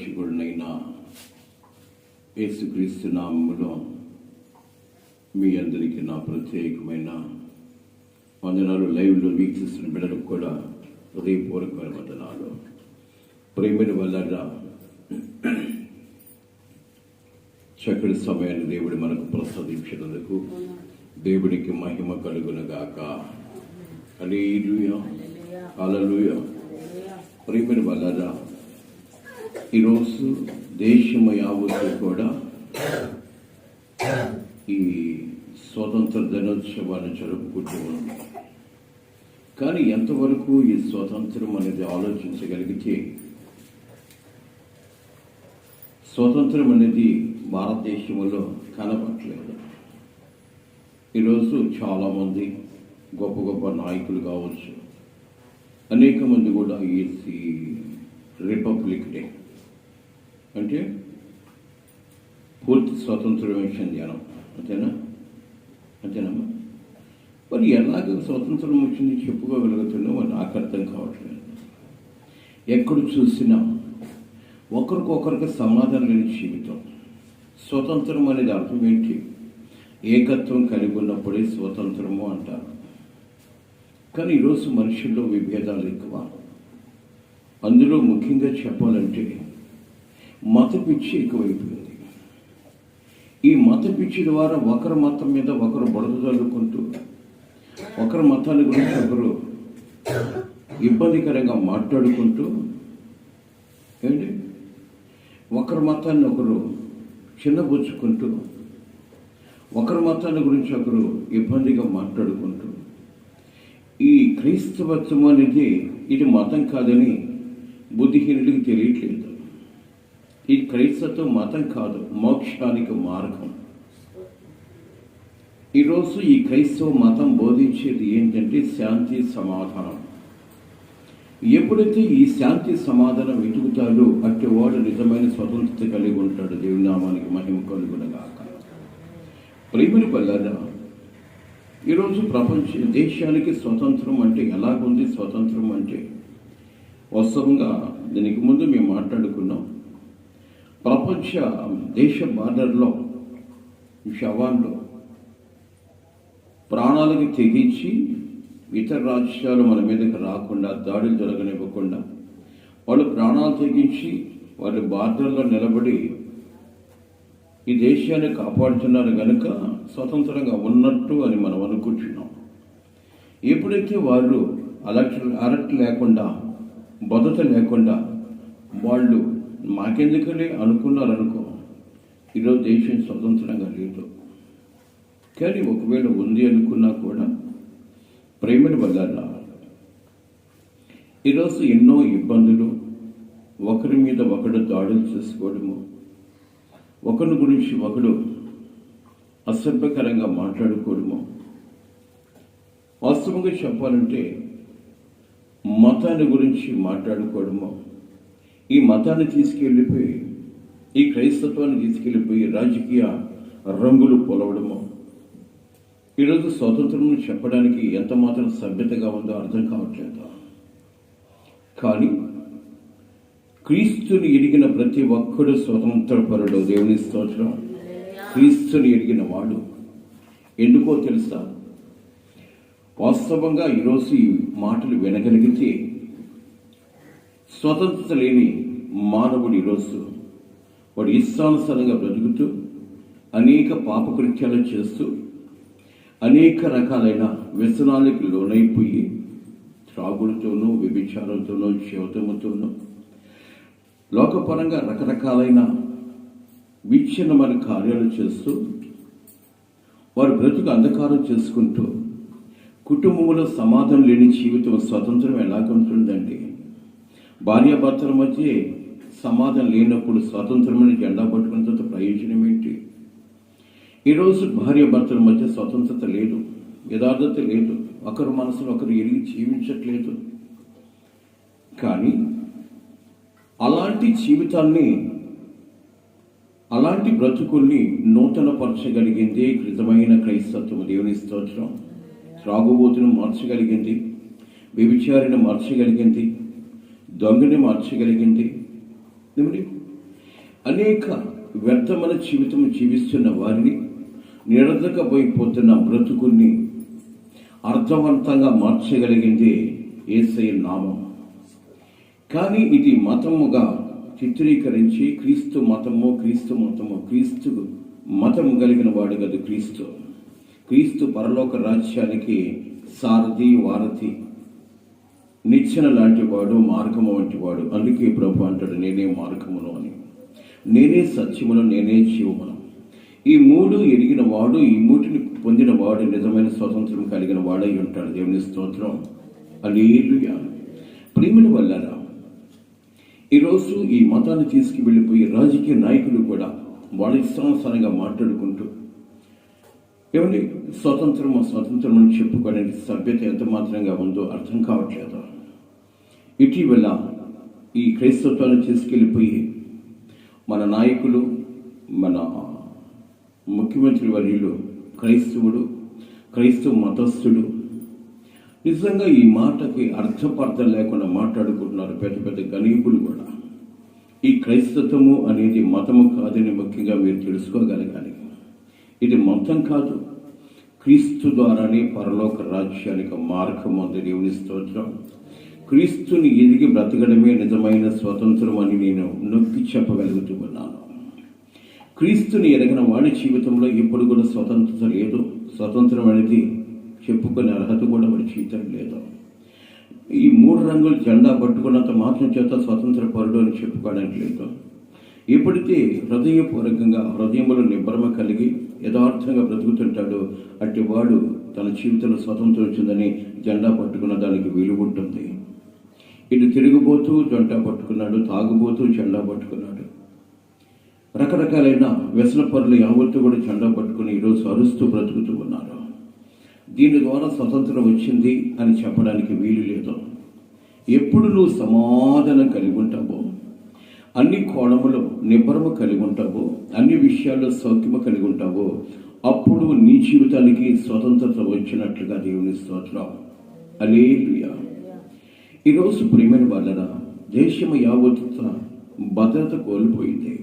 రక్షకుడినైన యేసుక్రీస్తు నామములో మీ అందరికీ నా ప్రత్యేకమైన వందనాలు. లైవ్లో వీక్షిస్తున్న బిడ్డలకు కూడా హృదయపూర్వకమైన వందనాలు. ప్రేమని వల్ల చక్కటి సమయాన్ని దేవుడు మనకు ప్రసాదించినందుకు దేవుడికి మహిమ కలుగునగాక. హల్లెలూయా, హల్లెలూయా. ప్రేమని వల్ల ఈరోజు దేశము యావత్తు కూడా ఈ స్వతంత్ర దినోత్సవాన్ని జరుపుకుంటూ ఉంది. కానీ ఎంతవరకు ఈ స్వతంత్రం అనేది ఆలోచించగలిగితే, స్వతంత్రం అనేది భారతదేశంలో కనపట్లేదు. ఈరోజు చాలామంది గొప్ప గొప్ప నాయకులు కావచ్చు, అనేక మంది కూడా ఈ రిపబ్లిక్ డే అంటే పూర్తి స్వతంత్రం విషయం ధ్యానం. అంతేనమ్మా? మరి ఎలాగ స్వతంత్రం వచ్చింది చెప్పుకోగలుగుతున్నాం అని నాకు అర్థం కావట్లేదు. ఎక్కడ చూసినా ఒకరికొకరికి సమాధానం లేని జీవితం. స్వతంత్రం అనేది అర్థం ఏంటి? ఏకత్వం కలిగి ఉన్నప్పుడే స్వతంత్రము అంటారు. కానీ ఈరోజు మనుషుల్లో విభేదాలు ఎక్కువ. అందులో ముఖ్యంగా చెప్పాలంటే మత పిచ్చి ఎక్కువైపోయింది. ఈ మత పిచ్చి ద్వారా ఒకరి మతం మీద ఒకరు బురద చల్లుకుంటూ, ఒకరి మతాన్ని గురించి ఒకరు ఇబ్బందికరంగా మాట్లాడుకుంటూ, ఏంటి ఒకరి మతాన్ని ఒకరు చిన్నబుచ్చుకుంటూ, ఒకరి మతాన్ని గురించి ఒకరు ఇబ్బందిగా మాట్లాడుకుంటూ, ఈ క్రైస్తవత్వం అనేది ఇది మతం కాదని బుద్ధిహీనుడికి తెలియట్లేదు. ఈ క్రైస్తవం మతం కాదు, మోక్షానికి మార్గం. ఈరోజు ఈ క్రైస్తవ మతం బోధించేది ఏంటంటే శాంతి సమాధానం. ఎప్పుడైతే ఈ శాంతి సమాధానం వెతుకుతాడో అట్టి వాడు నిజమైన స్వతంత్రత కలిగి ఉంటాడు. దేవుని నామానికి మహిమ కలుగునగాక. ప్రేమని వల్ల ఈరోజు ప్రపంచ దేశానికి స్వతంత్రం అంటే ఎలాగుంది? స్వతంత్రం అంటే వాస్తవంగా దీనికి ముందు మేము మాట్లాడుకున్నాం. ప్రపంచ దేశ బార్డర్లో శవాల్లో ప్రాణాలకి తెగించి ఇతర రాజ్యాలు మన మీదకి రాకుండా, దాడులు జరగనివ్వకుండా వాళ్ళు ప్రాణాలు తెగించి వాళ్ళు బార్డర్లో నిలబడి ఈ దేశాన్ని కాపాడుతున్నారు కనుక స్వతంత్రంగా ఉన్నట్టు అని మనం అనుకుంటున్నాం. ఎప్పుడైతే వాళ్ళు అలర్ట్ లేకుండా, భద్రత లేకుండా వాళ్ళు మాకెందుకలే అనుకున్నారనుకో, ఈరోజు దేశం స్వతంత్రంగా లేదు. కానీ ఒకవేళ ఉంది అనుకున్నా కూడా ప్రేమని వల్ల ఈరోజు ఎన్నో ఇబ్బందులు, ఒకరి మీద ఒకడు దాడులు చేసుకోవడము, ఒకరి గురించి ఒకడు అసభ్యకరంగా మాట్లాడుకోవడము. వాస్తవంగా చెప్పాలంటే మతాన్ని గురించి మాట్లాడుకోవడము, ఈ మతాన్ని తీసుకెళ్ళిపోయి, ఈ క్రైస్తత్వాన్ని తీసుకెళ్ళిపోయి రాజకీయ రంగులు పొలవడము. ఈరోజు స్వతంత్రం చెప్పడానికి ఎంత మాత్రం సభ్యతగా ఉందో అర్థం కావట్లేదు. కానీ క్రీస్తుని ఎరిగిన ప్రతి ఒక్కడు స్వతంత్రపరుడు. దేవుని స్తోత్రం. క్రీస్తుని ఎరిగిన వాడు. ఎందుకో తెలుసా? వాస్తవంగా ఈరోజు ఈ మాటలు వినగలిగితే స్వతంత్రత లేని మానవుడు ఈరోజు వాడు ఇష్టానుసారంగా బ్రతుకుతూ, అనేక పాపకృత్యాలు చేస్తూ, అనేక రకాలైన వ్యసనాలకు లోనైపోయి, త్రాగులతోనూ, వ్యభిచారంతోనూ, శివతముతోనూ, లోకపరంగా రకరకాలైన విచ్ఛిన్నమైన కార్యాలు చేస్తూ వారు బ్రతుకు అంధకారం చేసుకుంటూ, కుటుంబంలో సమాధానం లేని జీవితం. స్వతంత్రం ఎలాగుంటుందండి? భార్యాభర్తల మధ్య సమాధానం లేనప్పుడు స్వతంత్రమైన జెండా పట్టుకున్నంత ప్రయోజనం ఏంటి? ఈరోజు భార్యాభర్తల మధ్య స్వతంత్రత లేదు, యథార్థత లేదు, ఒకరు మనసులో ఒకరు ఎరిగి జీవించట్లేదు. కానీ అలాంటి జీవితాన్ని, అలాంటి బ్రతుకుల్ని నూతనపరచగలిగింది నిజమైన క్రైస్తత్వం. దేవుని స్తోత్రం. త్రాగుబోతును మార్చగలిగింది, వ్యభిచారిని మార్చగలిగింది, దొంగని మార్చగలిగింది, అనేక వ్యర్థమైన జీవితం జీవిస్తున్న వారిని, నిరర్ధకపోయిపోతున్న బ్రతుకుని అర్థవంతంగా మార్చగలిగింది యేసయ్య నామం. కానీ ఇది మతముగా చిత్రీకరించి క్రీస్తు మతము క్రీస్తు మతం కలిగిన వాడు కాదు క్రీస్తు. క్రీస్తు పరలోక రాజ్యానికి సారథి, వారథి, నిచ్చెన లాంటి వాడు, మార్గము వంటి వాడు. అందుకే ప్రభు అంటాడు, నేనే మార్గమును అని, నేనే సత్యమును, నేనే జీవమును. ఈ మూడు ఎరిగిన వాడు, ఈ మూటిని పొందిన వాడు నిజమైన స్వతంత్రం కలిగిన వాడై ఉంటాడు. దేవుని స్తోత్రం. హల్లెలూయా. ప్రేమల వల్లరా ఈరోజు ఈ మతాన్ని తీసుకువెళ్ళిపోయి రాజకీయ నాయకులు కూడా వాళ్ళ ఇష్టానుసారంగా మాట్లాడుకుంటూ ఏమండి స్వతంత్రం అని చెప్పుకోవడానికి సభ్యత ఎంత మాత్రంగా ఉందో అర్థం కావట్లేదు. ఇటీవల ఈ క్రైస్తవాన్ని తీసుకెళ్ళిపోయి మన నాయకులు, మన ముఖ్యమంత్రి వర్యులు క్రైస్తవ మతస్థుడు నిజంగా ఈ మాటకి అర్థపార్థం లేకుండా మాట్లాడుకుంటున్నారు. పెద్ద పెద్ద గణీకులు కూడా. ఈ క్రైస్తవము అనేది మతము కాదని ముఖ్యంగా మీరు తెలుసుకోగలగాలి. ఇది మతం కాదు, క్రీస్తు ద్వారానే పరలోక రాజ్యానికి మార్గం ఉంది. దేవుని స్తోత్రం. క్రీస్తుని ఎదిగి బ్రతకడమే నిజమైన స్వతంత్రం అని నేను నొక్కి చెప్పగలుగుతూ ఉన్నాను. క్రీస్తుని ఎరగిన వాడి జీవితంలో ఎప్పుడు కూడా స్వతంత్రత లేదు. స్వతంత్రం అనేది చెప్పుకునే అర్హత కూడా వాడి జీవితం లేదు. ఈ 3 రంగుల జెండా పట్టుకున్నంత మాత్రం చేత స్వతంత్ర పరుడు అని చెప్పుకోవడానికి లేదు. ఎప్పుడైతే హృదయపూర్వకంగా హృదయంలో నిబ్బరమ కలిగి యథార్థంగా బ్రతుకుతుంటాడో అట్టి వాడు తన జీవితంలో స్వతంత్రం వచ్చిందని జెండా పట్టుకున్న దానికి వీలు ఉంటుంది. ఇటు తిరిగిపోతూ జెండా పట్టుకున్నాడు, తాగుబోతూ జెండా పట్టుకున్నాడు, రకరకాలైన వ్యసన పరులు యావత్తు కూడా జెండా పట్టుకుని ఈరోజు అరుస్తూ బ్రతుకుతూ ఉన్నారు. దీని ద్వారా స్వతంత్రం వచ్చింది అని చెప్పడానికి వీలు లేదు. ఎప్పుడు నువ్వు సమాధానం కలిగి ఉంటావో, అన్ని కోణములు నిబ్బరము కలిగి ఉంటావో, అన్ని విషయాల్లో సౌఖ్యము కలిగి ఉంటావో, అప్పుడు నీ జీవితానికి స్వతంత్రత వచ్చినట్లుగా దేవుని స్తోత్రం. హల్లెలూయా. ఈరోజు ప్రియమైన వాళ్ళరా, దేశం యావత్తు భద్రత కోల్పోయింది.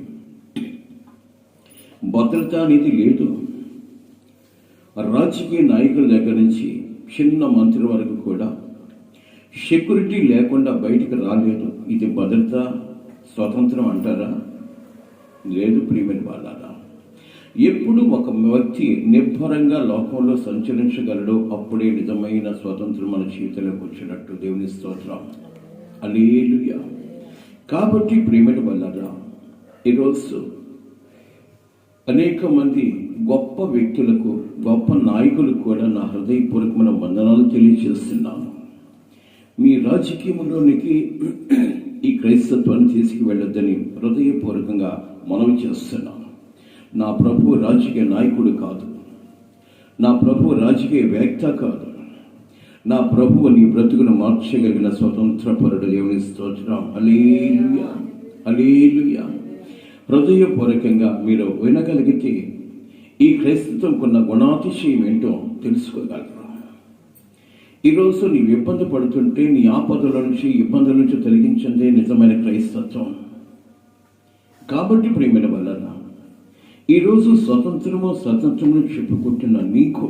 భద్రత అనేది లేదు. రాజకీయ నాయకుల దగ్గర నుంచి చిన్న మంత్రి వరకు కూడా సెక్యూరిటీ లేకుండా బయటకు రాలేదు. ఇది భద్రత, స్వతంత్రం అంటారా? లేదు ప్రియమైన వాళ్ళారా. ఎప్పుడు ఒక వ్యక్తి నిర్భరంగా లోకంలో సంచరించగలడో అప్పుడే నిజమైన స్వతంత్రం మన జీవితంలోకి వచ్చినట్టు. దేవుని స్తోత్రం. హల్లెలూయా. కాబట్టి ప్రియమైన వాళ్ళారా, ఈరోజు అనేక మంది గొప్ప వ్యక్తులకు, గొప్ప నాయకులకు కూడా నా హృదయపూర్వకమైన వందనాలు తెలియజేస్తున్నాను. మీ రాజకీయంలోనికి ఈ క్రైస్తవాన్ని తీసుకువెళ్ళొద్దని హృదయపూర్వకంగా మనవి చేస్తున్నాను. నా ప్రభు రాజకీయ నాయకుడు కాదు, నా ప్రభు రాజకీయ వేత్త కాదు, నా ప్రభువు నీ బ్రతుకును మార్చగలిగిన స్వతంత్రపరుడు. దేవుని స్తోత్రం. హల్లెలూయా. హల్లెలూయా. హృదయపూర్వకంగా మీరు వినగలిగితే ఈ క్రైస్తవంకున్న గుణాతిశయం ఏంటో తెలుసుకోగలరు. ఈరోజు నీవు ఇబ్బంది పడుతుంటే నీ ఆపదల నుంచి, ఇబ్బందుల నుంచి తొలగించిందే నిజమైన క్రైస్తత్వం. కాబట్టి ప్రియమైన వలన ఈరోజు స్వతంత్రము చెప్పుకుంటున్న నీకు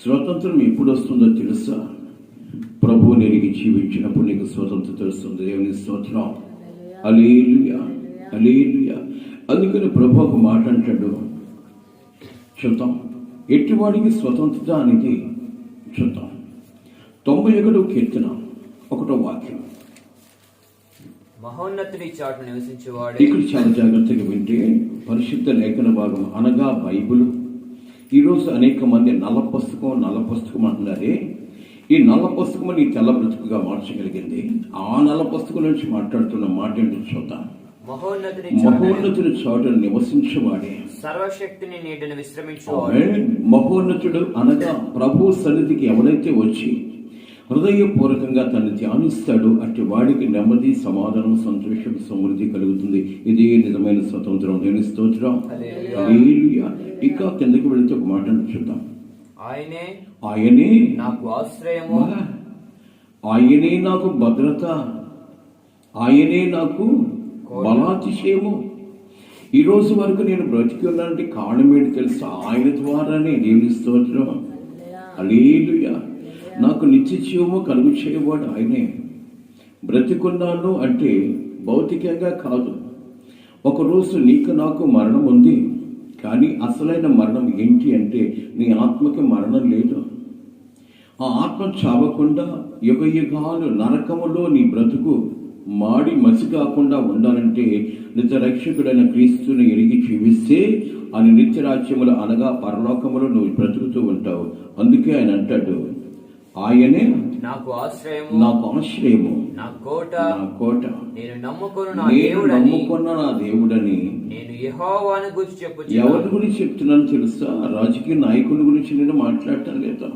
స్వతంత్రం ఎప్పుడు వస్తుందో తెలుసా? ప్రభువు నెరిగి జీవించినప్పుడు నీకు స్వతంత్రత వస్తుంది. దేవుని స్తోత్రం. హల్లెలూయా. హల్లెలూయా. అందుకని ప్రభు ఒక మాట అంటాడు, చూద్దాం ఎట్టివాడికి స్వతంత్రత అనేది. చూద్దాం 91వ కీర్తన 1వ వాక్యం. మహోన్నతుడి చాటు నివసించేవాడు. ఇక్కడ చాలా జాగ్రత్తగా వింటే పరిశుద్ధ లేఖన భాగం అనగా బైబిల్. ఈరోజు అనేక మంది నల్ల పుస్తకం అంటున్నారే. ఈ నల్ల పుస్తకం నీ తెల్ల బ్రతుకుగా మార్చగలిగింది. ఆ నల్ల పుస్తకం నుంచి మాట్లాడుతున్న మాట ఏంటో చూద్దాం. మహోన్నతుడి చాటును నివసించేవాడే, సర్వశక్తిని నీడను విశ్రమించేవాడు. మహోన్నతుడు అనగా ప్రభు సన్నిధికి ఎవరైతే వచ్చి హృదయపూర్వకంగా తను ధ్యానిస్తాడు అట్టి వాడికి నెమ్మది, సమాధానం, సంతోషం, సమృద్ధి కలుగుతుంది. ఇదే నిజమైన స్వతంత్రం. దేవుని స్తోత్రం. హల్లెలూయా. ఇక కిందకి వెళితే ఒక మాట చూద్దాం. ఆయనే నాకు ఆశ్రయము, ఆయనే నాకు భద్రత, ఆయనే నాకు బలాతిశయము. ఈ రోజు వరకు నేను బ్రతికి ఉన్నానంటే కారణం ఏంటి తెలుసా? ఆయన ద్వారానే. దేవుని స్తోత్రం. హల్లెలూయా. నాకు నిత్య జీవము కలుగు చేయవాడు ఆయనే. బ్రతికున్నాను అంటే భౌతికంగా కాదు. ఒకరోజు నీకు నాకు మరణం ఉంది, కానీ అసలైన మరణం ఏంటి అంటే నీ ఆత్మకి మరణం లేదు. ఆ ఆత్మ చావకుండా యుగ యుగాలు నరకములో నీ బ్రతుకు మాడి మసి కాకుండా ఉండాలంటే నిజ రక్షకుడైన క్రీస్తుని ఎరిగి జీవిస్తే ఆయన నిత్య రాజ్యములు అనగా పరలోకములో నువ్వు బ్రతుకుతూ ఉంటావు. అందుకే ఆయన అంటాడు, ఆయనే నాకు ఆశ్రయము, నా కోట, నేను నమ్ముకున్న నా దేవుడని. నేను యెహోవాను గురించి చెప్పుచున్నాను. ఎవరి గురించి చెప్తున్నాను తెలుసా? రాజకీయ నాయకుల గురించి నేను మాట్లాడటం లేదా,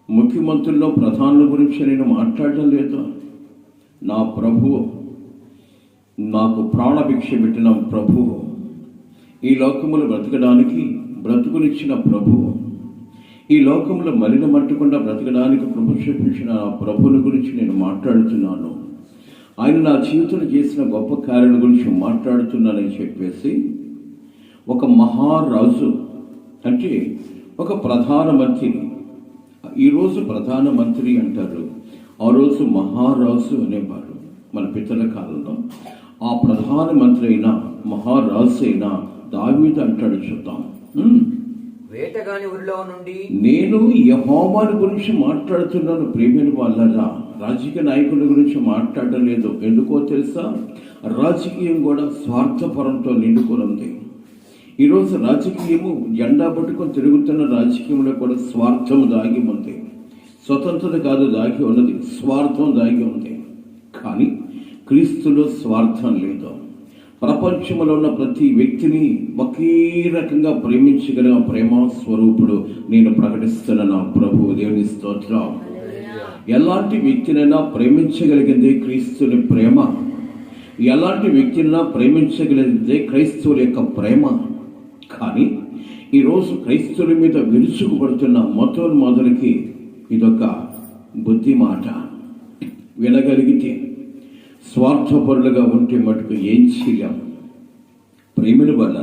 ముఖ్యమంత్రుల్లో ప్రధానుల గురించి నేను మాట్లాడటం లేదా. నా ప్రభువు, నాకు ప్రాణభిక్ష పెట్టిన ప్రభువు, ఈ లోకములు బ్రతకడానికి బ్రతుకునిచ్చిన ప్రభువు, ఈ లోకంలో మలిన మట్టకుండా బ్రతకడానికి ప్రభు చూపించిన ఆ ప్రభువుల గురించి నేను మాట్లాడుతున్నాను. ఆయన నా జీవితంలో చేసిన గొప్ప కార్యాల గురించి మాట్లాడుతున్నానని చెప్పేసి ఒక మహారాజు అంటే ఒక ప్రధానమంత్రి, ఈరోజు ప్రధానమంత్రి అంటారు, ఆ రోజు మహారాజు అనేవారు మన పితల కాలంలో. ఆ ప్రధానమంత్రి అయినా మహారాజు అయినా దావీదు అంటాడు, చూద్దాం. వేటగాని ఊరిలో నుండి నేను యెహోవాను గురించి మాట్లాడుతున్నాను. ప్రియమైన వాళ్ళరా, రాజకీయ నాయకుల గురించి మాట్లాడడం లేదు. ఎందుకో తెలుసా? రాజకీయం కూడా స్వార్థపరంతో నిండుకొని ఉంది. ఈరోజు రాజకీయము జెండా పట్టుకొని తిరుగుతున్న రాజకీయంలో కూడా స్వార్థం దాగి ఉంది. స్వతంత్రత కాదు దాగి ఉన్నది, స్వార్థం దాగి ఉంది. కానీ క్రీస్తులో స్వార్థం లేదు. ప్రపంచంలో ఉన్న ప్రతి వ్యక్తిని ఒకే రకంగా ప్రేమించగల ప్రేమ స్వరూపుడు నేను ప్రకటిస్తున్న నా ప్రభు. దేవుని స్తోత్రం. ఎలాంటి వ్యక్తినైనా ప్రేమించగలిగిందే క్రీస్తుని ప్రేమ. ఎలాంటి వ్యక్తినైనా ప్రేమించగలిగిందే క్రైస్తవుల యొక్క ప్రేమ. కానీ ఈరోజు క్రైస్తవుల మీద విరుచుకుపడుతున్న మతోన్మాదులకి ఇదొక బుద్ధి మాట. వినగలిగితే, స్వార్థపరులుగా ఉంటే మటుకు ఏం చేయలేం. ప్రేమిని వల్ల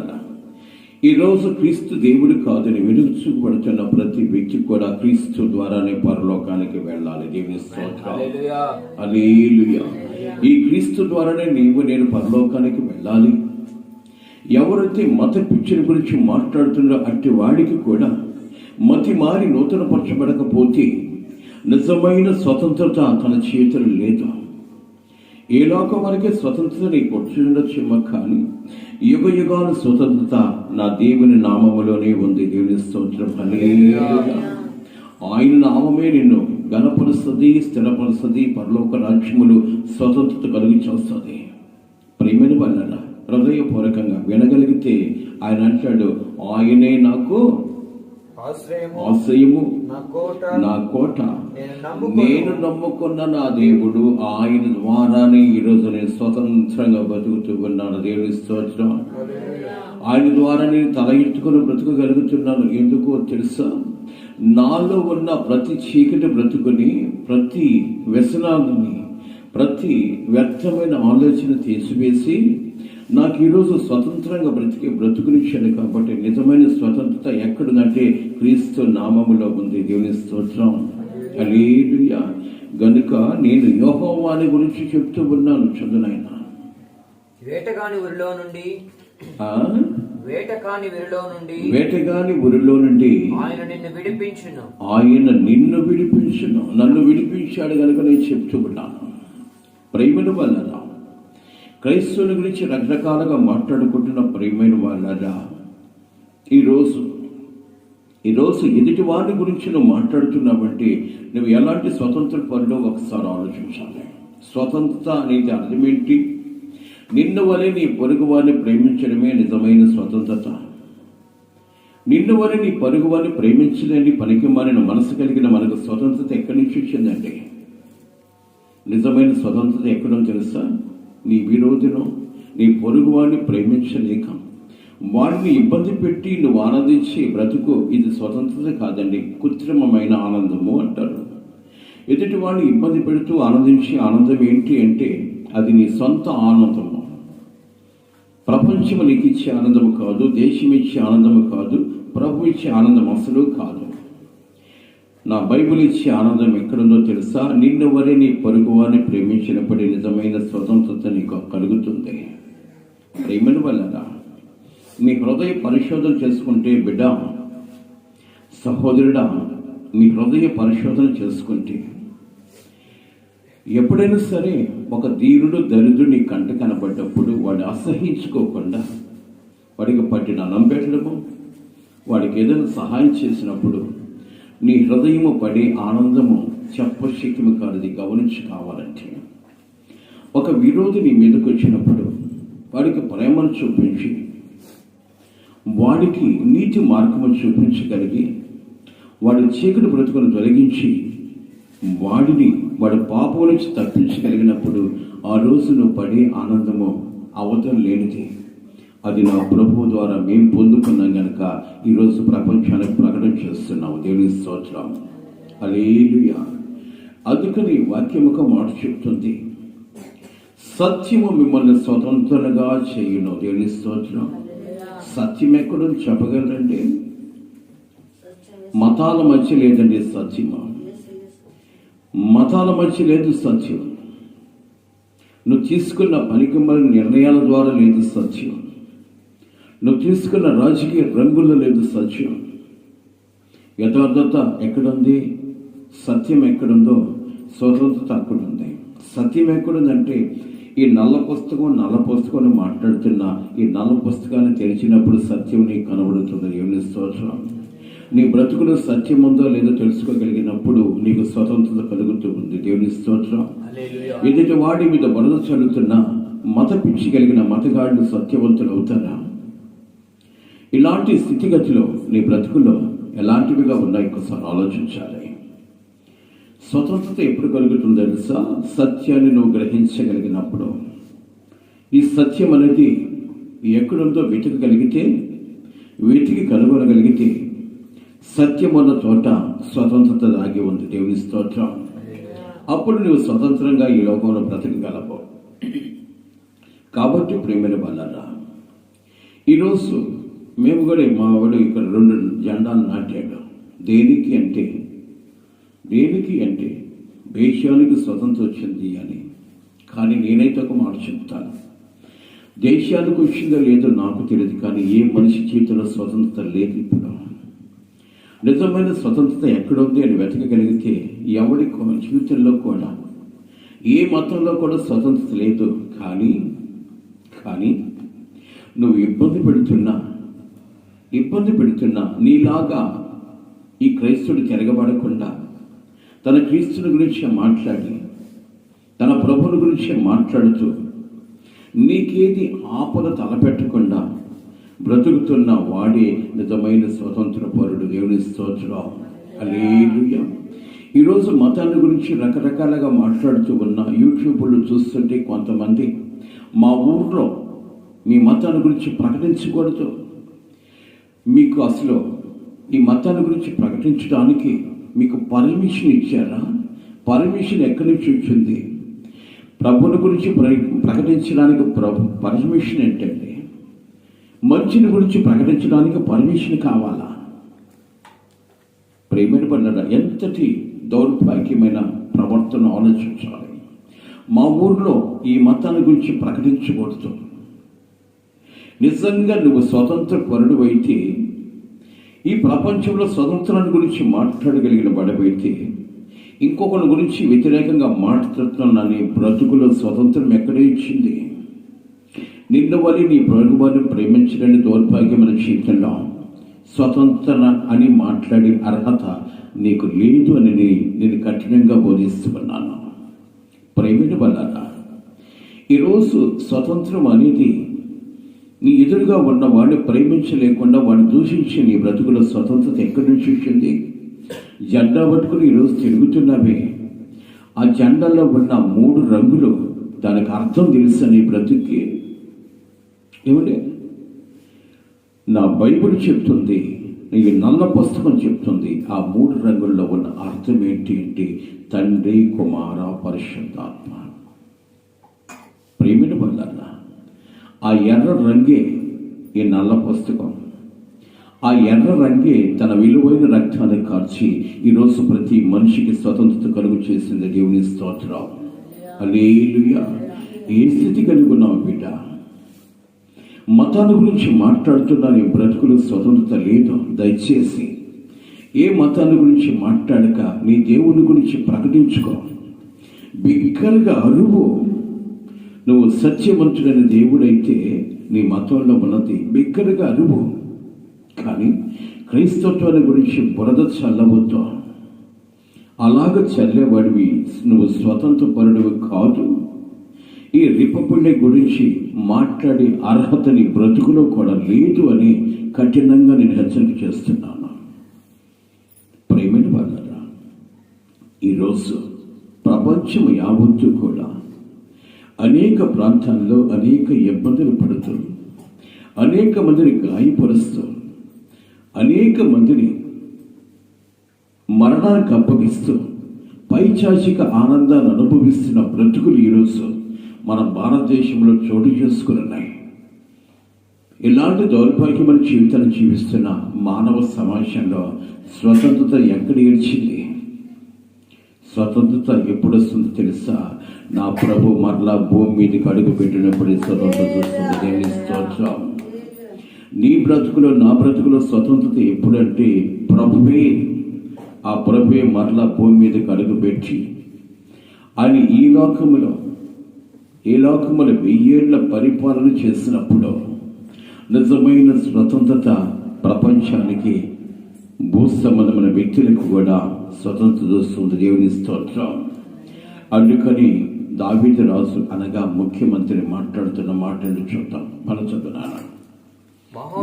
ఈరోజు క్రీస్తు దేవుడు కాదని విరుచుకుపడుతున్న ప్రతి వ్యక్తి కూడా క్రీస్తు ద్వారానే పరలోకానికి వెళ్ళాలి. దేవుని స్తోత్రం. హల్లెలూయా. ఈ క్రీస్తు ద్వారానే నేను పరలోకానికి వెళ్ళాలి. ఎవరైతే మత పిచ్చిని గురించి మాట్లాడుతున్నారో అట్టి వాడికి కూడా మతి మారి నూతనపరచబడకపోతే నిజమైన స్వతంత్రత తన చేతులు లేదు. ఏ లోకం వరకే స్వతంత్రత నీకు వచ్చుండొచ్చేమో, కానీ యుగ యుగాల స్వతంత్రత నా దేవుని నామములోనే ఉంది. దేవుని స్తోత్రం. హల్లెలూయా. ఆయన నామమే నిన్ను ఘనపరుస్తుంది, స్థిరపరుస్తుంది, పరలోక రాజ్యములు స్వతంత్రత కలుగు చేస్తుంది. ప్రేమని వలన హృదయపూర్వకంగా వినగలిగితే ఆయన అంటాడు, ఆయనే నాకు ఆశ్రయము, నా కోట, నేను నమ్ముకున్న నా దేవుడు. ఆయన ద్వారానే ఈరోజు నేను స్వతంత్రంగా బతుకుతూ ఉన్నాను. దేవుని స్తోత్రం. ఆయన ద్వారా నేను తల ఎత్తుకుని బ్రతకగలుగుతున్నాను. ఎందుకో తెలుసా? నాలో ఉన్న ప్రతి చీకటి బ్రతుకుని, ప్రతి వ్యసనాన్ని, ప్రతి వ్యర్థమైన ఆలోచన తీసివేసి నాకు ఈరోజు స్వతంత్రంగా బ్రతుకునిచ్చాడు. కాబట్టి నిజమైన స్వతంత్రత ఎక్కడుందంటే క్రీస్తు నామములో ఉంది. దేవుని స్తోత్రం. హల్లెలూయా. గనుక నేను యెహోవాని గురించి చెప్తూ ఉన్నాను. చదువునైనా వేటగాని ఊరిలో నుండి ఆయన నిన్ను విడిపించును. నన్ను విడిపించాడు కనుక నేను చెప్తూ ఉన్నాను. ప్రేమను వల్ల క్రైస్తవుల గురించి రకరకాలుగా మాట్లాడుకుంటున్న ప్రియమైన వాళ్ళరా, ఈరోజు ఎదుటి వారి గురించి నువ్వు మాట్లాడుతున్నావంటే నువ్వు ఎలాంటి స్వతంత్ర పరులో ఒకసారి ఆలోచించాలి. స్వతంత్రత అనేది అర్థమేంటి? నిన్ను వలె నీ పొరుగు వారిని ప్రేమించడమే నిజమైన స్వతంత్రత. నిన్ను వలె నీ పొరుగు వారిని ప్రేమించలేని పనికి మారిన మనసు కలిగిన మనకు స్వతంత్రత ఎక్కడి నుంచి వచ్చిందండి? నిజమైన స్వతంత్రత ఎక్కడో తెలుసా? నీ విరోధిను, నీ పొరుగు వాడిని ప్రేమించలేక వాడిని ఇబ్బంది పెట్టి నువ్వు ఆనందించి బ్రతుకు, ఇది స్వతంత్రత కాదండి, కృత్రిమమైన ఆనందము అంటారు. ఎదుటి వాడిని ఇబ్బంది పెడుతూ ఆనందించి ఆనందం ఏంటి అంటే అది నీ సొంత ఆనందము. ప్రపంచం నీకు ఇచ్చే ఆనందము కాదు, దేశం ఇచ్చే ఆనందము కాదు, ప్రభు ఇచ్చే ఆనందం అసలు కాదు. నా బైబిల్ ఇచ్చే ఆనందం ఎక్కడుందో తెలుసా? నిన్ను వరే నీ పొరుగువారిని ప్రేమించినప్పుడే నిజమైన స్వతంత్రత నీకు కలుగుతుంది. ప్రేమను వల్ల నీ హృదయ పరిశోధన చేసుకుంటే, బిడ్డ సహోదరుడా, నీ హృదయ పరిశోధన చేసుకుంటే ఎప్పుడైనా సరే ఒక ధీరుడు దరిద్రుడు నీ కంట కనబడ్డప్పుడు వాడు అసహించుకోకుండా వాడికి పట్టిన అన్నం పెట్టడము, వాడికి ఏదైనా సహాయం చేసినప్పుడు నీ హృదయము పడే ఆనందము చెప్పశక్యము కానిది. గమనించి కావాలంటే ఒక విరోధి నీ మీదకి వచ్చినప్పుడు వాడికి ప్రేమను చూపించి వాడికి నీతి మార్గము చూపించగలిగి వాడి చీకటి బ్రతుకును తొలగించి వాడి పాపం నుంచి తప్పించగలిగినప్పుడు ఆ రోజు నువ్వు పడే ఆనందము అవతల లేనిది. అది నా ప్రభువు ద్వారా మేము పొందుకున్నాం కనుక ఈరోజు ప్రపంచానికి ప్రకటన చేస్తున్నాము. దేవుని స్తోత్రం, హల్లెలూయా. అందుకని వాక్యం ఒక మాట చెప్తుంది, సత్యము మిమ్మల్ని స్వతంత్రంగా చేయును. దేవుని స్తోత్రం. సత్యం ఎక్కడో చెప్పగలరండి? మతాల మధ్య లేదండి సత్యము. మతాల మధ్య లేదు సత్యం. నువ్వు తీసుకున్న పనికిమాలిన నిర్ణయాల ద్వారా లేదు సత్యం. నువ్వు తీసుకున్న రాజకీయ రంగుల్లో లేదు సత్యం. యథార్థత ఎక్కడుంది? సత్యం ఎక్కడుందో స్వతంత్రత అక్కడుంది. సత్యం ఎక్కడుందంటే ఈ నల్ల పుస్తకం మాట్లాడుతున్నా ఈ నల్ల పుస్తకాన్ని తెరిచినప్పుడు సత్యం నీకు కనబడుతుంది. దేవుని స్తోత్రం. నీ బ్రతుకులో సత్యం ఉందో లేదో తెలుసుకోగలిగినప్పుడు నీకు స్వతంత్రత కలుగుతూ ఉంది. దేవుని స్తోత్రం. ఎదుటి వాడి మీద బురద చల్లుతున్న మత పిచ్చి కలిగిన మతగాళ్ళు సత్యవంతులు అవుతారా? ఇలాంటి స్థితిగతిలో నీ బ్రతుకులో ఎలాంటివిగా ఉన్నాయి ఒకసారి ఆలోచించాలి. స్వతంత్రత ఎప్పుడు కలుగుతుందో తెలుసా? సత్యాన్ని నువ్వు గ్రహించగలిగినప్పుడు. ఈ సత్యం అనేది ఎక్కడుందో వెతికి కనుగొనగలిగితే సత్యం ఉన్న చోట స్వతంత్రత దాగి ఉంది. దేవుని స్తోత్రం. అప్పుడు నువ్వు స్వతంత్రంగా ఈ లోకంలో బ్రతకగలవు. కాబట్టి ప్రేమైన వాళ్ళరా, ఈరోజు మేము కూడా మా వాడు ఇక్కడ 2 జెండాలు నాటాడు. దేనికి అంటే దేశానికి స్వతంత్రం వచ్చింది అని. కానీ నేనైతే ఒక మాట చెప్తాను, దేశానికి వచ్చిందో లేదో నాకు తెలియదు, కానీ ఏ మనిషి జీవితంలో స్వతంత్రత లేదు. ఇప్పుడు నిజమైన స్వతంత్రత ఎక్కడుంది అని వెతకగలిగితే ఎవడి జీవితంలో కూడా ఏ మతంలో కూడా స్వతంత్రత లేదు. కానీ నువ్వు ఇబ్బంది పెడుతున్నా నీలాగా ఈ క్రైస్తవుడు తిరగబడకుండా తన క్రీస్తుని గురించి మాట్లాడి తన ప్రభుని గురించి మాట్లాడుతూ నీకేది ఆపద తలపెట్టకుండా బ్రతుకుతున్న వాడే నిజమైన స్వతంత్ర పరుడు. దేవుని స్తోత్రం, హల్లెలూయా. ఈరోజు మతాన్ని గురించి రకరకాలుగా మాట్లాడుతూ ఉన్న యూట్యూబ్లో చూస్తుంటే కొంతమంది మా ఊర్లో మీ మతాన్ని గురించి ప్రకటించకూడదు, మీకు అసలు ఈ మతాన్ని గురించి ప్రకటించడానికి మీకు పర్మిషన్ ఇచ్చారా? పర్మిషన్ ఎక్కడి నుంచి వచ్చింది? ప్రభుని గురించి ప్రకటించడానికి పర్మిషన్ ఏంటండి? మంచిని గురించి ప్రకటించడానికి పర్మిషన్ కావాలా? ప్రేమైన పడిన ఎంతటి దౌర్భాగ్యమైన ప్రవర్తన ఆలోచించాలి. మా ఊర్లో ఈ మతాన్ని గురించి ప్రకటించకూడదు. నిజంగా నువ్వు స్వతంత్ర పరుడు అయితే, ఈ ప్రపంచంలో స్వతంత్రాన్ని గురించి మాట్లాడగలిగిన వాడవైతే, ఇంకొకరి గురించి వ్యతిరేకంగా మాట్లాడుతున్న బ్రతుకులో స్వతంత్రం ఎక్కడే ఇచ్చింది? నిన్ను వల్ల నీ పొరుగువారిని ప్రేమించలేని దౌర్భాగ్యమైన జీవితంలో స్వతంత్ర అని మాట్లాడే అర్హత నీకు లేదు అని నేను కఠినంగా బోధిస్తున్నాను. ప్రేమిని వల్ల ఈరోజు స్వతంత్రం అనేది నీ ఎదురుగా ఉన్న వాడిని ప్రేమించలేకుండా వాడిని దూషించి నీ బ్రతుకులో స్వతంత్రత ఎక్కడి నుంచి వచ్చింది? జెండా పట్టుకుని ఈరోజు తిరుగుతున్నావే, ఆ జెండాలో ఉన్న 3 రంగులు దానికి అర్థం తెలుసా నీ బ్రతుక్కి? ఏమంటే నా బైబిల్ చెప్తుంది, నీ నల్ల పుస్తకం చెప్తుంది, ఆ 3 రంగుల్లో ఉన్న అర్థం ఏంటి అంటే తండ్రి, కుమార, పరిశుద్ధాత్మ. ప్రేమిని వల్ల ఆ ఎర్ర రంగే ఈ నల్ల పుస్తకం. ఆ ఎర్ర రంగే తన విలువైన రక్తాన్ని కార్చి ఈరోజు ప్రతి మనిషికి స్వతంత్రత కలుగు చేసింది. దేవుని స్తోత్రం. హల్లెలూయా. ఏ స్థితి కలిగి ఉన్నావు బిడ్డ? మతాల గురించి మాట్లాడుతున్నా నీ బ్రతుకులు స్వతంత్రత లేదు. దయచేసి ఏ మతాల గురించి మాట్లాడక నీ దేవుని గురించి ప్రకటించుకో. బిగ్గరగా అరువు. నువ్వు సత్యవంతుడైన దేవుడైతే నీ మతంలో ఉన్నది బిగ్గరగా అరువు. కానీ క్రైస్తత్వాన్ని గురించి బురద చల్లవద్దు. అలాగ చల్లేవాడివి నువ్వు స్వతంత్రపరుడివి కాదు. ఈ రిపబ్లిక్ గురించి మాట్లాడే అర్హత నీ బ్రతుకులో కూడా లేదు అని కఠినంగా నేను హెచ్చరిక చేస్తున్నాను. ప్రేమైన వాళ్ళరా, ఈరోజు ప్రపంచం యావత్తు కూడా అనేక ప్రాంతాల్లో అనేక ఇబ్బందులు పడుతూ, అనేక మందిని గాయపరుస్తూ, అనేక మందిని మరణానికి అప్పగిస్తూ పైచాచిక ఆనందాన్ని అనుభవిస్తున్న బ్రతుకులు ఈరోజు మన భారతదేశంలో చోటు చేసుకుని ఉన్నాయి. ఇలాంటి దౌర్భాగ్యమైన జీవితాన్ని జీవిస్తున్న మానవ సమాజంలో స్వతంత్రత ఎక్కడ ఏడ్చింది? స్వతంత్రత ఎప్పుడు వస్తుందో తెలుసా? నా ప్రభు మరలా భూమి మీదకి అడుగు పెట్టినప్పుడు స్వతంత్రత వస్తుంది. దేవుని స్తోత్రం. నీ బ్రతుకులో నా బ్రతుకులో స్వతంత్రత ఎప్పుడంటే ఆ ప్రభువే మరలా భూమి మీదకి అడుగు పెట్టి ఆయన ఈ లోకములో 1000 ఏళ్ల పరిపాలన చేసినప్పుడు నిజమైన స్వతంత్రత ప్రపంచానికి భూసంబంధమైన వ్యక్తులకు కూడా స్వతంత్రత వస్తుంది. దేవుని స్తోత్రం. అందుకని దావీదు రాజు అనగా ముఖ్యమంత్రి మాట్లాడుతున్న మాటను చూద్దాం. మనం చదువునాను.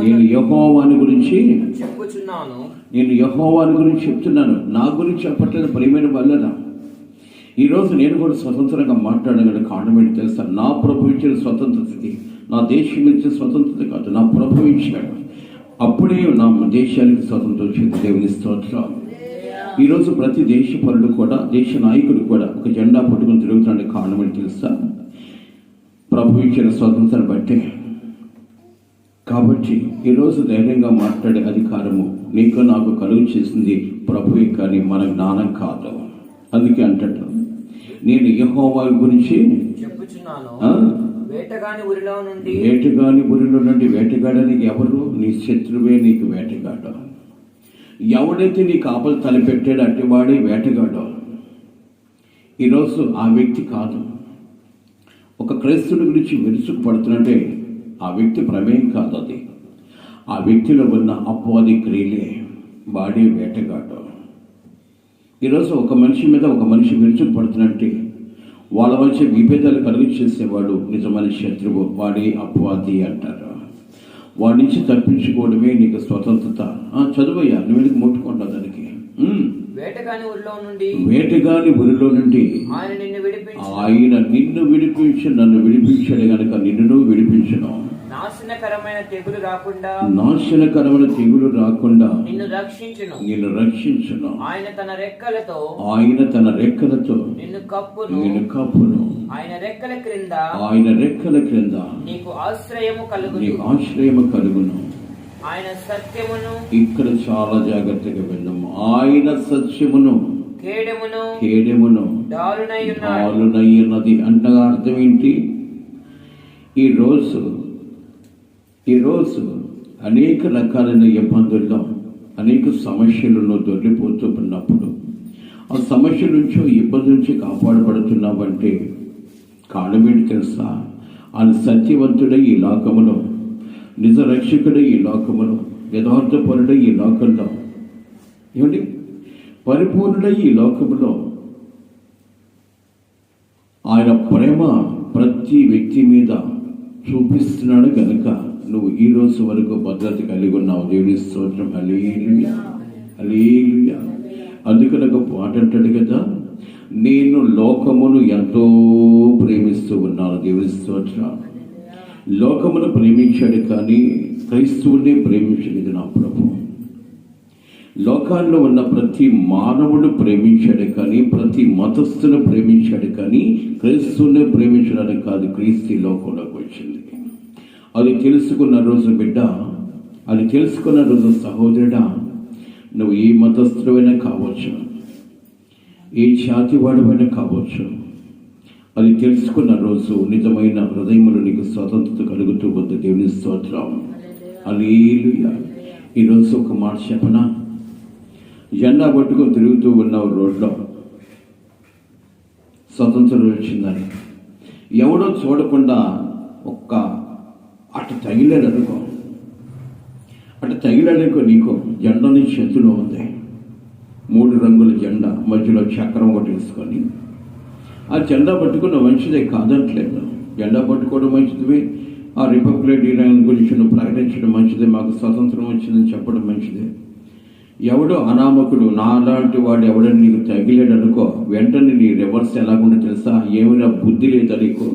నేను యెహోవాని గురించి చెప్తున్నాను. నా గురించి చెప్పట్లేదు. ప్రియమైన వాళ్ళరా, ఈరోజు నేను కూడా స్వతంత్రంగా మాట్లాడగల కారణం ఏంటి తెలుసా? నా ప్రభు ఇచ్చిన స్వతంత్రతకి, నా దేశం ఇచ్చిన స్వతంత్రత కాదు, నా ప్రభు ఇచ్చాడు. అప్పుడే నా దేశానికి స్వతంత్రం వచ్చింది. దేవుని స్తోత్రం. ఈరోజు ప్రతి దేశ పౌరుడు కూడా, దేశ నాయకుడు కూడా ఒక జెండా పట్టుకుని తిరుగుతున్న కారణం ఏంటి తెలుసా? ప్రభు ఇచ్చిన స్వతంత్రాన్ని బట్టే. కాబట్టి ఈరోజు ధైర్యంగా మాట్లాడే అధికారము నీకు నాకు కలుగు చేసింది ప్రభువే, కానీ మన జ్ఞానం కాదు. అందుకే అంటాడు, నేను యెహోవా గురించి చెప్పుచున్నాను. వేటగాని ఊరిలో నుండి వేటగాడనికి ఎవరు? నీ శత్రువే నీకు వేటగాడు. ఎవడైతే నీకు ఆపలు తలపెట్టాడు అట్టివాడే వేటగాడు. ఈరోజు ఆ వ్యక్తి కాదు. ఒక క్రైస్తవుడి గురించి విరుచుకు పడుతున్నట్టే ఆ వ్యక్తి ప్రమేయం కాదు. అది ఆ వ్యక్తిలో ఉన్న అపవాది క్రియలే. వాడే వేటగాడు. ఈరోజు ఒక మనిషి మీద ఒక మనిషి విరుచుకు పడుతున్నట్టే వాళ్ళ మధ్య విభేదాలు కలుగు చేసేవాడు నిజమైన శత్రువు. వాడే అపవాది అంటారు. వాడి నుంచి తప్పించుకోవడమే నీకు స్వతంత్రత. చదువయ్యా, నువ్వు ఎందుకు ముట్టుకుంటావు దానికి? వేటగాని ఊరిలో నుండి ఆయన నిన్ను విడిపించి నన్ను విడిపించాడు గనక నిన్ను విడిపించను. నాశనకరమైన తెగులు రాకుండా నిన్ను రక్షించును. ఆయన తన రెక్కలతో నిన్ను కప్పును. ఆయన రెక్కల క్రింద నీకు ఆశ్రయము కలుగును. ఆయన సత్యమును, ఇక్కడ చాలా జాగ్రత్తగా విన్నాము, ఆయన సత్యమును కేడెమును డాలునయ్యున్నది అంటగా అర్థం ఏంటి? ఈరోజు అనేక రకాలైన ఇబ్బందుల్లో, అనేక సమస్యలలో దొరికిపోతూ ఉన్నప్పుడు ఆ సమస్య నుంచో ఇబ్బంది నుంచి కాపాడబడుతున్నావంటే కారణం ఏంటి తెలుసా? ఆయన సత్యవంతుడై ఈ లోకములో, నిజ రక్షకుడై ఈ లోకములో, యథార్థపరుడై ఈ లోకంలో, ఏమిటి పరిపూర్ణుడై ఈ లోకములో ఆయన ప్రేమ ప్రతి వ్యక్తి మీద చూపిస్తున్నాడు కనుక నువ్వు ఈ రోజు వరకు భద్రత కలిగి ఉన్నావు. దేవుని స్తోత్రం. హల్లెలూయా, హల్లెలూయా. అందుకని ఒక పాట అంటాడు కదా, నేను లోకమును ఎంతో ప్రేమిస్తూ ఉన్నాను. దేవుని స్తోత్రం. లోకమును ప్రేమించాడు కానీ క్రైస్తవుని ప్రేమించలేదు నా ప్రభు. లోకాల్లో ఉన్న ప్రతి మానవుడు ప్రేమించాడు కానీ, ప్రతి మతస్థును ప్రేమించాడు కానీ క్రైస్తవుని ప్రేమించడానికి కాదు. క్రీస్తు లోకంలోకి వచ్చింది. అది తెలుసుకున్న రోజు బిడ్డ, అది తెలుసుకున్న రోజు సహోదరుడా, నువ్వు ఏ మతస్థుడైనా కావచ్చు, ఏ జాతి వాడమైనా కావచ్చు, అది తెలుసుకున్న రోజు నిజమైన హృదయములు నీకు స్వతంత్రత కలుగుతూ ఉంది. దేవుని స్తోత్రం. హల్లెలూయా. ఈరోజు ఒక మాట చెప్పనా? జెండా పట్టుకొని తిరుగుతూ ఉన్నావు రోడ్లో, స్వతంత్రం వచ్చిందని ఎవడో చూడకుండా ఒక్క అటు తగిలాడనుకో, నీకు జెండా నీ చేతిలో ఉంది, 3 రంగుల జెండా, మధ్యలో చక్రం ఒకటి వేసుకొని ఆ జెండా పట్టుకున్న మంచిదే, కాదంటలేదు. జెండా పట్టుకోవడం మంచిది, ఆ రిపబ్లిక్ డే గురించి నువ్వు ప్రకటించడం మంచిదే, మాకు స్వతంత్రం వచ్చిందని చెప్పడం మంచిదే. ఎవడో అనామకుడు నాలాంటి వాడు ఎవడని నీకు తగిలాడు అనుకో, వెంటనే నీ రివర్స్ ఎలాగుండో తెలుసా? ఏమైనా బుద్ధి లేదా నీకు?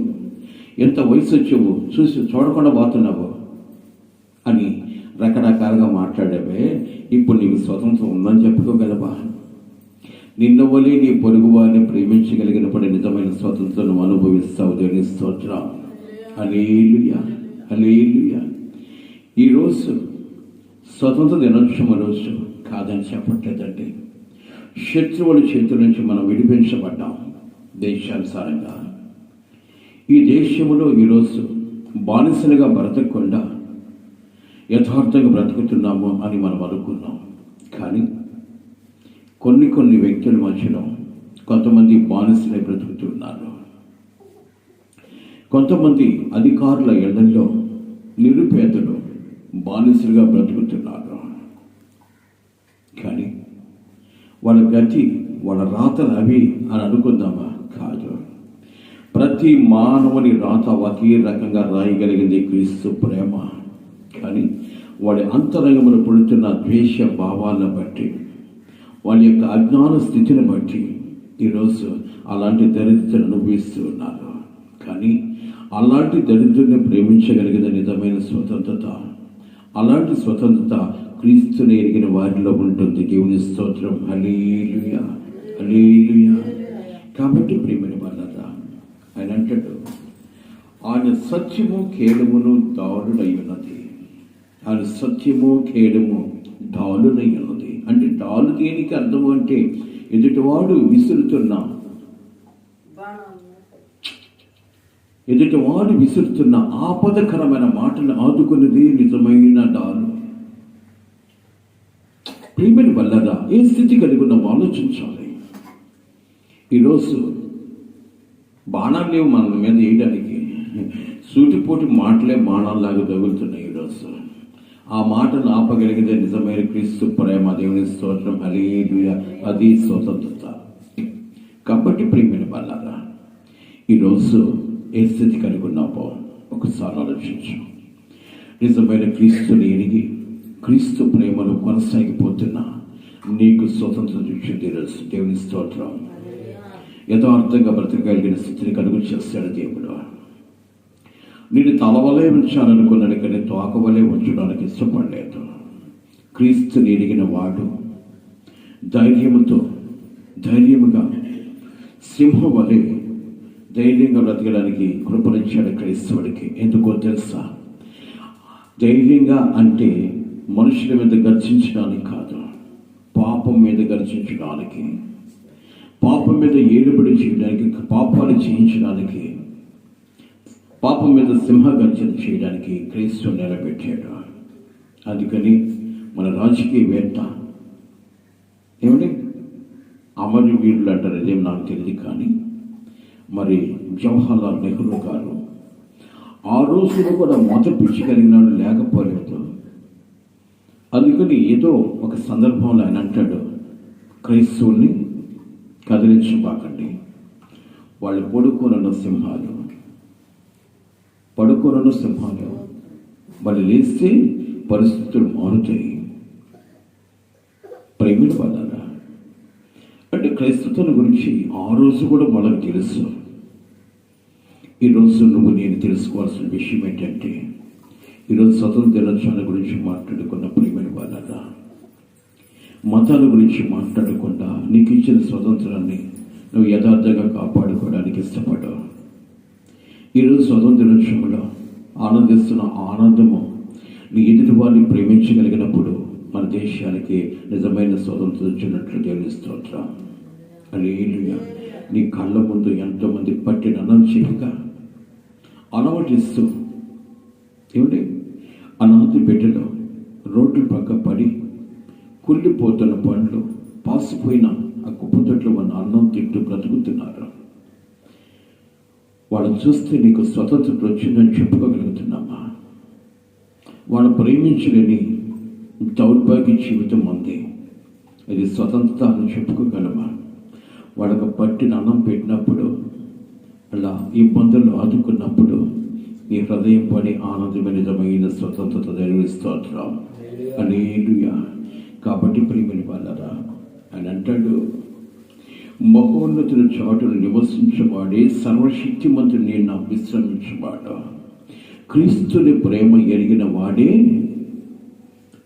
ఎంత వయసు వచ్చావు, చూడకుండా పోతున్నావు అని రకరకాలుగా మాట్లాడేవే. ఇప్పుడు నీకు స్వతంత్రం ఉందని చెప్పుకోగలవా? నిన్న వలె నీ పొరుగు వారిని ప్రేమించగలిగినప్పుడు నిజమైన స్వతంత్రం అనుభవిస్తావు. దేవుని స్తోత్రం. హల్లెలూయా, హల్లెలూయా. ఈరోజు స్వతంత్ర దినోత్సవం రోజు కాదని చెప్పట్లేదండి. శత్రువుల చేతుల నుంచి మనం విడిపించబడ్డాం దేశానుసారంగా. ఈ దేశంలో ఈరోజు బానిసలుగా బ్రతకకుండా యథార్థంగా బ్రతుకుతున్నాము అని మనం అనుకున్నాం. కానీ కొన్ని వ్యక్తుల మధ్యలో కొంతమంది బానిసలై బ్రతుకుతున్నారు. కొంతమంది అధికారుల ఇళ్లలో నిరుపేదలు బానిసలుగా బ్రతుకుతున్నారు. కానీ వాళ్ళ గతి, వాళ్ళ రాతలు అవి అని అనుకుందామా? కాదు. ప్రతి మానవుని రాత ఒకే రకంగా రాయగలిగింది క్రీస్తు ప్రేమ. కానీ వాడి అంతరంగములు పుడుతున్న ద్వేష భావాలను బట్టి, వాళ్ళ యొక్క అజ్ఞాన స్థితిని బట్టి ఈరోజు అలాంటి దరిద్రతను అనుభవిస్తూ ఉన్నారు. కానీ అలాంటి దరిద్రుని ప్రేమించగలిగిన నిజమైన స్వతంత్రత, అలాంటి స్వతంత్రత క్రీస్తుని ఎరిగిన వారిలో ఉంటుంది. దేవుని స్తోత్రం. హల్లెలూయా, హల్లెలూయా. కాబట్టి ప్రియమైన వాళ్ళరా, ఆయన అంటాడు, ఆయన సత్యము కేడమును దారుడై ఉన్నది. ఆయన సత్యము కేడము డాలునై ఉన్నది. అంటే డాలు దేనికి అర్థము అంటే ఎదుటివాడు విసురుతున్న ఆపదకరమైన మాటలు ఆదుకున్నది నిజమైన డాలు. ప్రియమైన వల్లరా, ఏ స్థితి కలిగి ఉన్నాం ఆలోచించాలి. ఈరోజు బాణాలు లేవు మన మీద వేయడానికి, సూటిపోటి మాటలే బాణాల్లాగా తగులుతున్నాయి. ఈరోజు ఆ మాటలు ఆపగలిగితే నిజమైన క్రీస్తు ప్రేమ. దేవుని స్తోత్రం. హల్లెలూయా. అది స్వతంత్రత. కాబట్టి ప్రియమైన వల్లరా, ఈరోజు ఏ స్థితి కలిగి ఉన్నామో ఒకసారి ఆలోచించు. నిజమైన క్రీస్తుని ఎరిగి క్రీస్తు ప్రేమను కొనసాగిపోతున్నా నీకు స్వతంత్రం ఇచ్చింది ఈరోజు. దేవుని స్తోత్రం. యథార్థంగా బ్రతకగలిగిన స్థితిని కలుగు చేస్తాడు దేవుడు. నేను తలవలే ఉంచాలనుకున్నాను, కానీ తోకవలే ఉంచడానికి ఇష్టపడలేదు. క్రీస్తుని ఎరిగిన వాడు ధైర్యముగా సింహం వలె ధైర్యంగా బ్రతకడానికి కృపణించాడు క్రైస్తవుడికి. ఎందుకో తెలుసా? ధైర్యంగా అంటే మనుషుల మీద గర్జించడానికి కాదు, పాపం మీద గర్జించడానికి, పాపం మీద ఏలుబడి చేయడానికి, పాపాలు చేయించడానికి, పాపం మీద సింహగర్జన చేయడానికి క్రీస్తు నిలబెట్టాడు. అందుకని మన రాజకీయవేత్త ఏమండి అమరవీరులు అంటారు, అదేం నాకు తెలియదు, కానీ మరి జవహర్లాల్ నెహ్రూ గారు ఆ రోజులో కూడా మత పిచ్చి కలిగినాడు లేకపోలేదు. అందుకని ఏదో ఒక సందర్భంలో ఆయన అంటాడు, క్రైస్తవుల్ని కదిలించబాకండి, వాళ్ళు పడుకోనున్న సింహాలు, వాళ్ళు లేస్తే పరిస్థితులు మారుతాయి. ప్రేమిల వల్ల అంటే క్రైస్తవం గురించి ఆ రోజు కూడా మనకు తెలుసు. ఈరోజు నువ్వు నేను తెలుసుకోవాల్సిన విషయం ఏంటంటే, ఈరోజు స్వతంత్ర దినోత్సవాల గురించి మాట్లాడుకున్న ప్రియమైన వాళ్ళ, మతాల గురించి మాట్లాడకుండా నీకు ఇచ్చిన స్వతంత్రాన్ని నువ్వు యథార్థంగా కాపాడుకోవడానికి ఇష్టపడ్డావు. ఈరోజు స్వతంత్ర దినోత్సవంలో ఆ ఆనందిస్తున్న ఆనందము నీ ఎదుటి వారిని ప్రేమించగలిగినప్పుడు మన దేశానికి నిజమైన స్వతంత్రం వచ్చినట్లు దేవుని స్తోత్రం. హల్లెలూయా. నీ కళ్ళ ముందు ఎంతోమంది పట్టిన అన్నం చేయక అలవాటిస్తూ ఏమిటి అనాథి బిడ్డలు రోడ్ల పక్క పడి కుళ్ళిపోతున్న పండ్లు పాసిపోయిన ఆ కుప్పతొట్లు మన అన్నం తింటూ బ్రతుకుతున్నారు. వాళ్ళని చూస్తే నీకు స్వతంత్రం వచ్చిందని చెప్పుకోగలుగుతున్నామా? వాళ్ళు ప్రేమించలేని దౌర్భాగ్య జీవితం ఉంది. ఇది స్వతంత్రత అని చెప్పుకోగలమా? వాళ్ళకు పట్టిన అన్నం పెట్టినప్పుడు, అలా ఇబ్బందులు ఆదుకున్నప్పుడు నీ హృదయం పడి ఆనందమైన నిజమైన స్వతంత్రత స్తోత్రం. హల్లెలూయా. కాబట్టి ప్రియమైన వాళ్ళరా, ఆయన అంటాడు, మహోన్నతుల చాటును నివసించవాడే సర్వశక్తిమంతుడు నేను విశ్రమించవాడు. క్రీస్తుని ప్రేమ ఎరిగిన వాడే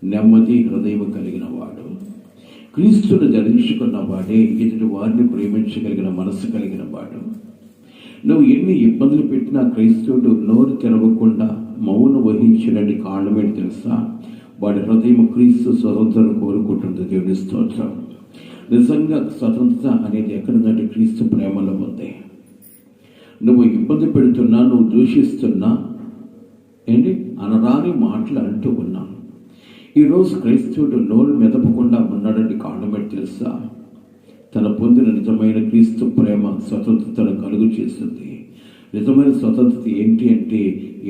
నెమ్మది హృదయం కలిగిన వాడు. క్రీస్తుని ధరించుకున్న వాడే ఎదుటి వారిని ప్రేమించగలిగిన మనసు కలిగిన వాడు. నువ్వు ఎన్ని ఇబ్బందులు పెట్టినా క్రైస్తవుడు నోరు తెరవకుండా మౌనం వహించడానికి కారణమేంటి తెలుసా? వాడి హృదయం క్రీస్తు స్వతంత్రం కోరుకుంటుంది. దేవుని స్తోత్రం. నిజంగా స్వతంత్రత అనేది ఎక్కడుందంటే క్రీస్తు ప్రేమలో ఉంది. నువ్వు ఇబ్బంది పెడుతున్నా, నువ్వు దూషిస్తున్నా, ఏంటి అనరాని మాటలు అంటూ ఉన్నా, ఈరోజు క్రైస్తవుడు నోరు మెదపకుండా ఉన్నాడని కారణమేంటి తెలుసా? తన పొందిన నిజమైన క్రీస్తు ప్రేమ స్వతంత్రతను కలుగు చేస్తుంది. నిజమైన స్వతంత్రత ఏంటి అంటే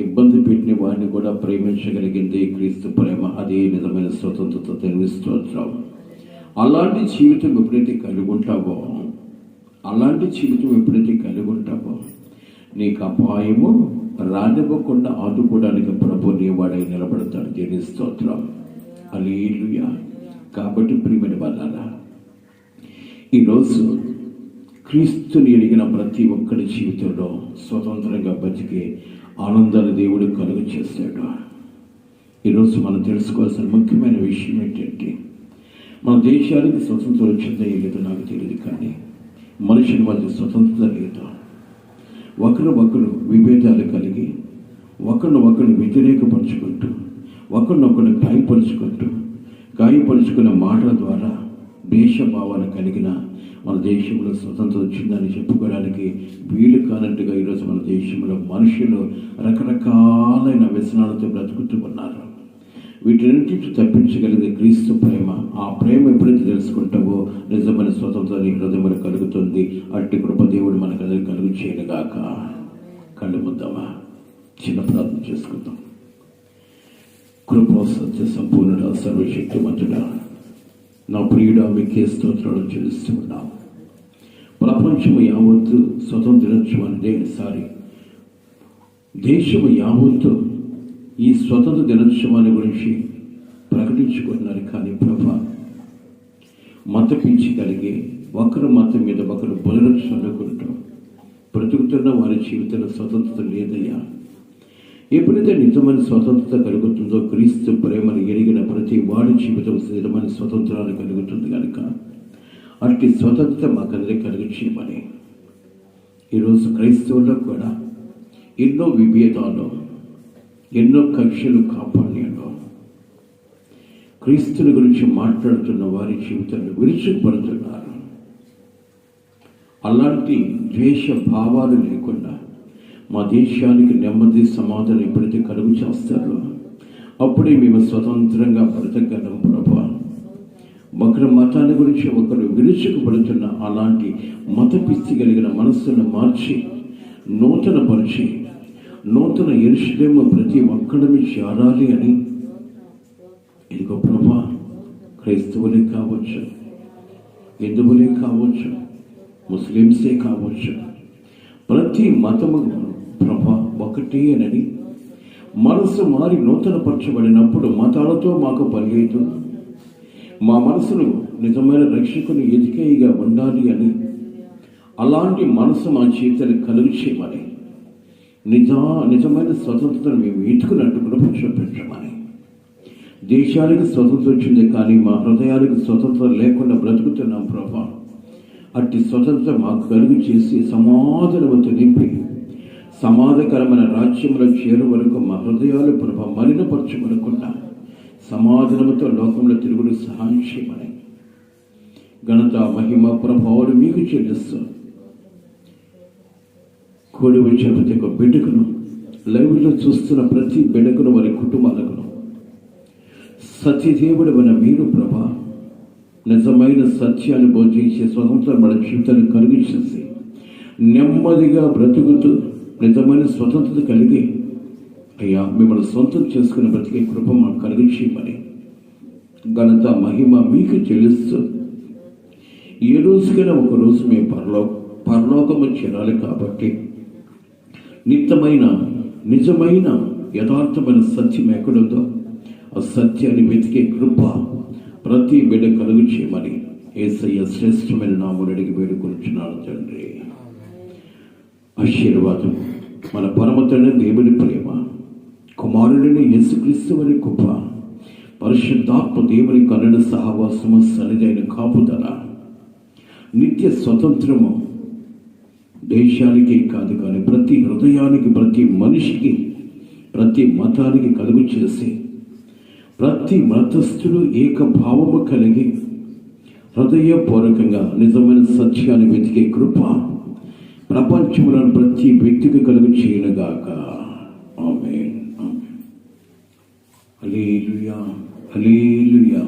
ఇబ్బంది పెట్టిన వాడిని కూడా ప్రేమించగలిగింది క్రీస్తు ప్రేమ. అదే నిజమైన స్వతంత్రత. తెలుస్తోత్రం. అలాంటి జీవితం ఎప్పుడైతే కలిగి ఉంటావో నీకు అపాయము రానివ్వకుండా ఆదుకోవడానికి ప్రభు నీవాడై నిలబడతాడు. దేవుని స్తోత్రం. హల్లెలూయా. కాబట్టి ప్రియమైన వాళ్ళారా, ఈరోజు క్రీస్తుని ఎరిగిన ప్రతి ఒక్కరి జీవితంలో స్వతంత్రంగా బతికే ఆనందాన్ని దేవుడు కలుగు చేస్తాడు. ఈరోజు మనం తెలుసుకోవాల్సిన ముఖ్యమైన విషయం ఏంటంటే, మన దేశానికి స్వతంత్రం వచ్చిందో లేదో నాకు తెలియదు, కానీ మనుషుల మధ్య స్వతంత్రత లేదు. ఒకరు విభేదాలు కలిగి ఒకరిని వ్యతిరేకపరుచుకుంటూ ఒకరినొకరు గాయపరుచుకున్న మాటల ద్వారా దేశభావాలు కలిగిన మన దేశంలో స్వతంత్రం వచ్చిందని చెప్పుకోవడానికి వీలు కానట్టుగా ఈరోజు మన దేశంలో మనుషులు రకరకాలైన వ్యసనాలతో బ్రతుకుతూ ఉన్నారు. వీటిన్నింటి తప్పించగలిగే క్రీస్తు ప్రేమ. ఆ ప్రేమ ఎప్పుడైతే తెలుసుకుంటావో నిజమైన స్వతంత్రాన్ని హృదయంలో కలుగుతుంది. అట్టి కృప దేవుడు మనకు అది కలుగు చేయనుగాక. కళ్ళు ముద్దామా, చిన్న ప్రార్థన చేసుకుందాం. కృపా సత్య సంపూర్ణుడా, సర్వశక్తిమంతుడా, నా ప్రియుడా, మీకే స్తోత్రాలు చెల్లిస్తూ ఉన్నాం. ప్రపంచము యావత్తు స్వతంత్ర దినోత్సవాన్ని దేశము యావత్తు ఈ స్వతంత్ర దినోత్సవాన్ని గురించి ప్రకటించుకున్నారు. కానీ ప్రభా, మత పిచ్చి కలిగి ఒకరు మతం మీద ఒకరు బురద చల్లుకుంటూ బ్రతుకుతున్న వారి జీవితంలో స్వతంత్రత లేదయ్యా. ఎప్పుడైతే నిజమైన స్వతంత్రత కలుగుతుందో క్రీస్తు ప్రేమను ఎరిగిన ప్రతి వాడి జీవితం నిజమైన స్వతంత్రాన్ని కలుగుతుంది కనుక అట్టి స్వతంత్రత మాకందరికీ కలుగు చేయమని ఈరోజు క్రైస్తవుల్లో కూడా ఎన్నో విభేదాలు, ఎన్నో కక్షలు కాపాడేలో క్రీస్తుని గురించి మాట్లాడుతున్న వారి జీవితాలు విరుచుకుపడుతున్నారు. అలాంటి ద్వేష భావాలు లేకుండా మా దేశానికి నెమ్మది సమాధానం ఎప్పుడైతే కలుగు చేస్తారో అప్పుడే మేము స్వతంత్రంగా బ్రతకగలం ప్రభా. ఒకరి మతాన్ని గురించి ఒకరు విరుచుకుపడుతున్న అలాంటి మత పిచ్చి కలిగిన మనస్సును మార్చి నూతన యెరూషలేము ప్రతి ఒక్కడిని చేరాలి అని ఇదిగో ప్రభా, క్రైస్తవులే కావచ్చు, హిందువులే కావచ్చు, ముస్లింసే కావచ్చు, ప్రతి మతము ప్రభా ఒకటే అని మనసు మారి నూతనపరచబడినప్పుడు మతాలతో మాకు పని లేదు. మా మనసును నిజమైన రక్షకుని ఎదికేయిగా ఉండాలి అని అలాంటి మనసు మా చేతులు కలుగు చేయమని నిజమైన స్వతంత్రతను మేము ఎత్తుకున్నట్టు కృప చూపించమని. దేశానికి స్వతంత్రం వచ్చింది కానీ మా హృదయాలకు స్వతంత్రం లేకుండా బ్రతుకుతున్నాం ప్రభా. అట్టి స్వతంత్రం మాకు కలుగు చేసి సమాధానవంతు నింపి సమాధానకరమైన రాజ్యంలో చేరు వరకు మా హృదయాలు ప్రభ మలినపరచుకొనకుండా సమాధానముతో లోకంలో తిరుగుడు సహాయం చేయమని ఘనత మహిమ ప్రభావాలు మీకు చెల్లిస్తూ కూడి వచ్చిన ప్రతి ఒక్క బిడ్డకును, లైవ్లో చూస్తున్న ప్రతి బిడ్డకును, వారి కుటుంబాలకు సత్యదేవుడు మన మీరు ప్రభా నిజమైన సత్యాన్ని బోధించే స్వతంత్రం మన జీవితాన్ని కలుగు చేసి నెమ్మదిగా బ్రతుకుతూ నిజమైన స్వతంత్రత కలిగి అయ్యా మిమ్మల్ని సొంతం చేసుకుని బ్రతికే కృప మాకు కలుగు చేయమని ఘనత మహిమ మీకు చెల్లిస్తూ ఏ రోజుకైనా ఒకరోజు మేము పరలోకము చేరాలి కాబట్టి నిజమైన యథార్థమైన సత్యం ఎక్కడుందో ఆ సత్యాన్ని వెతికే కృప ప్రతి బిడ్డ కలుగు చేయమని యేసయ్య శ్రేష్టమైన నామమున అడిగి వేడుకొనుచున్నాను తండ్రి. ఆశీర్వాదం మన పరమ తండ్రి దేవుని ప్రేమ, కుమారుడిని యేసుక్రీస్తు వారి కృప, పరిశుద్ధాత్మ దేవుని కరుణ సహవాసము, సన్నిధైన కాపుదల, నిత్య స్వతంత్రము దేశానికి కాదు కానీ ప్రతి హృదయానికి, ప్రతి మనిషికి, ప్రతి మతానికి కలుగు చేసి ప్రతి మతస్థులు ఏకభావము కలిగి హృదయపూర్వకంగా నిజమైన సత్యాన్ని వెతికే కృప ప్రపంచంలోని ప్రతి వ్యక్తికి కలుగు చేయనుగాక. ఆమేన్. హల్లెలూయా, హల్లెలూయా.